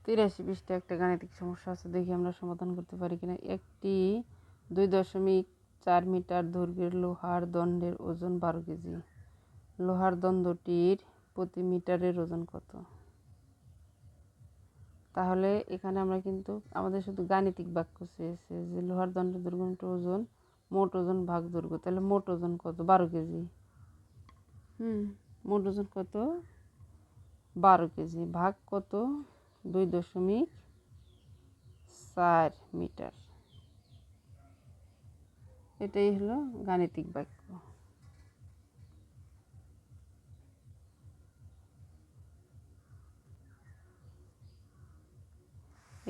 83 পৃষ্ঠা একটা গাণিতিক সমস্যা আছে, দেখি আমরা সমাধান করতে পারি কিনা। একটি 2.4 মিটার দৈর্ঘ্যের লোহার দণ্ডের ওজন 12 কেজি। লোহার দণ্ডটির প্রতি মিটারের ওজন কত? তাহলে এখানে আমরা কিন্তু আমাদের শুধু গাণিতিক বাক্য চেয়েছে যে লোহার দণ্ডের দৈর্ঘ্য ওজন, মোট ওজন ভাগ দৈর্ঘ্য। তাহলে মোট ওজন কত? 12 কেজি। মোট ওজন কত? 12 কেজি ভাগ কত? 2.4 মিটার। এটাই হলো গাণিতিক বাক্য।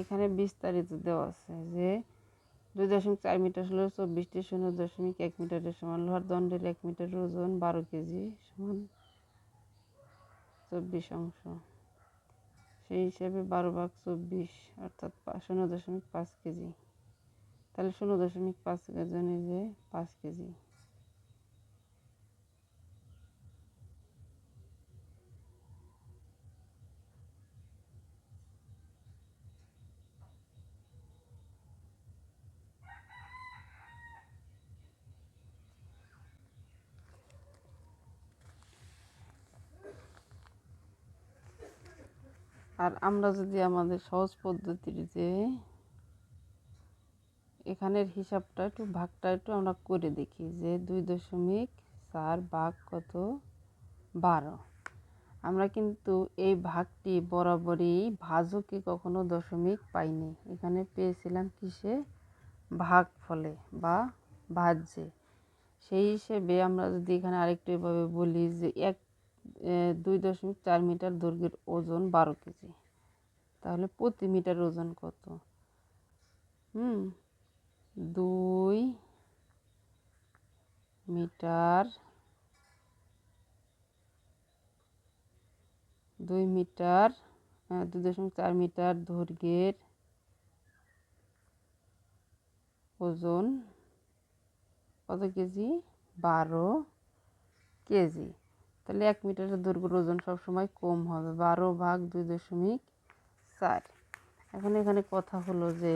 এখানে বিস্তারিত দেওয়া আছে যে 2.4 মিটার হলো 24টি 0.1 মিটারের সমান। লোহার দণ্ডের 1 মিটারের ওজন 12 কেজি সমান 24 অংশ। সেই হিসাবে 12 ভাগ 24 অর্থাৎ 0.5 কেজি। তাহলে 0.5 ওজনে যে 5 কেজি। আর আমরা যদি আমাদের সহজ পদ্ধতির যে এখানের হিসাবটা একটু ভাগটা একটু আমরা করে দেখি যে 2.4 ভাগ কত? 12। আমরা কিন্তু এই ভাগটি বরাবরই ভাজকে কখনো দশমিক পাইনি, এখানে পেয়েছিলাম কিসে? ভাগ ফলে বা ভাজ্যে। সেই হিসেবে আমরা যদি এখানে আরেকটু এভাবে বলি যে 2.4 মিটার দৈর্ঘ্যের ওজন 12 কেজি, তাহলে প্রতি মিটার ওজন কত? 2 মিটার 2.4 মিটার দৈর্ঘ্যের ওজন কত কেজি? 12 কেজি। তাহলে 1 মিটারের দৈর্ঘ্যের ওজন সবসময় কম হবে, 12 ভাগ 2.4। এখন এখানে কথা হলো যে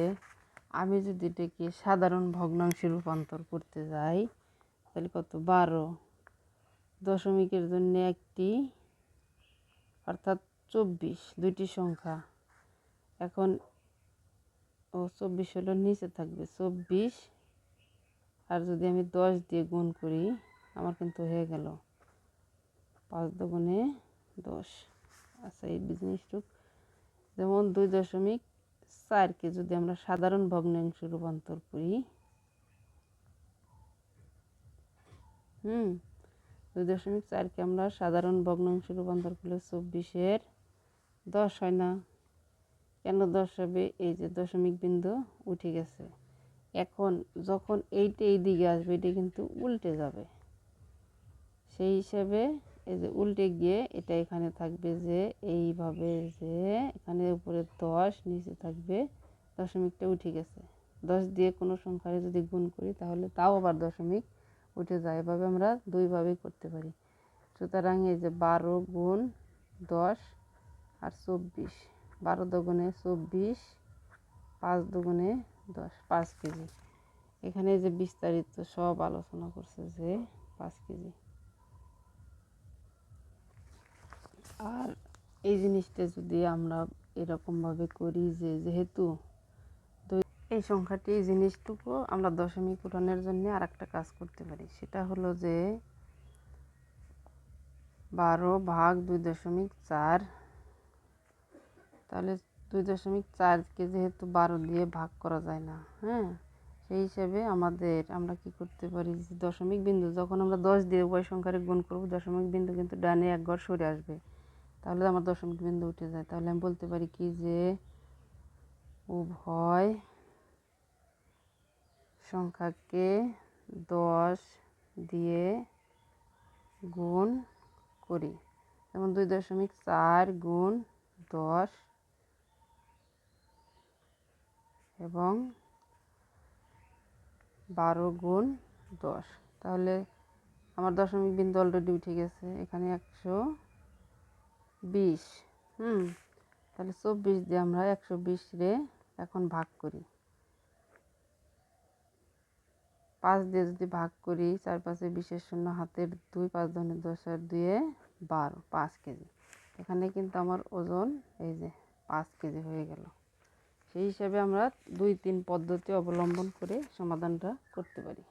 আমি যদি এটাকে সাধারণ ভগ্নাংশে রূপান্তর করতে যাই তাহলে কত? 12 দশমিকের জন্য একটি অর্থাৎ 24, দুইটি সংখ্যা। এখন 24 হলো নিচে থাকবে 24, আর যদি আমি 10 দিয়ে গুণ করি আমার কিন্তু হয়ে গেল 5 দুগুণে 10। আচ্ছা, এই জিনিসটুক যেমন 2.4কে যদি আমরা সাধারণ ভগ্নাংশে রূপান্তর করি, 2.4কে আমরা সাধারণ ভগ্নাংশে রূপান্তর করলে 24-এর 10 হয় না। কেন 10 হবে? এই যে দশমিক বিন্দু উঠে গেছে। এখন যখন এইটা এই দিকে আসবে এটা কিন্তু উল্টে যাবে, সেই হিসাবে এই যে উল্টে গিয়ে এটা এখানে থাকবে যে এইভাবে, যে এখানে উপরে 10 নিচে থাকবে, দশমিকটা উঠে গেছে। 10 দিয়ে কোনো সংখ্যায় যদি গুণ করি তাহলে তাও আবার দশমিক উঠে যায়। এভাবে আমরা দুইভাবেই করতে পারি। সুতরাং এই যে 12 গুণ 10 আর 24, 12 দুগুণে 24, 5 দুগুণে 10, 5 কেজি। এখানে যে বিস্তারিত সব আলোচনা করছে যে 5 কেজি। আর এই জিনিসটা যদি আমরা এরকমভাবে করি যে যেহেতু এই সংখ্যাটি, এই জিনিসটুকু আমরা দশমিক উঠানোর জন্য আর একটা কাজ করতে পারি। সেটা হলো যে 12 ভাগ 2.4, তাহলে 2.4কে যেহেতু 12 দিয়ে ভাগ করা যায় না, সেই হিসেবে আমরা কি করতে পারি যে দশমিক বিন্দু যখন আমরা 10 দিয়ে উভয় সংখ্যারে গুণ করব, দশমিক বিন্দু কিন্তু ডানে এক ঘর সরে আসবে, তাহলে আমার দশমিক বিন্দু উঠে যায়। তাহলে আমি বলতে পারি কি যে উভয় সংখ্যাকে 10 দিয়ে গুণ করি। যেমন 2.4 গুণ 10 এবং 12 গুণ 10, তাহলে আমার দশমিক বিন্দু অলরেডি উঠে গেছে। এখানে 120। তাহলে 24 দিয়ে আমরা 120 রে এখন ভাগ করি। 5 দিয়ে যদি ভাগ করি, 4 5 20 শূন্য হাতের 2, 5 দুগুণে 10 আর 2 12, 5 কেজি। এখানে কিন্তু আমার ওজন এই যে 5 কেজি হয়ে গেল। সেই হিসাবে আমরা 2-3 পদ্ধতি অবলম্বন করে সমাধানটা করতে পারি।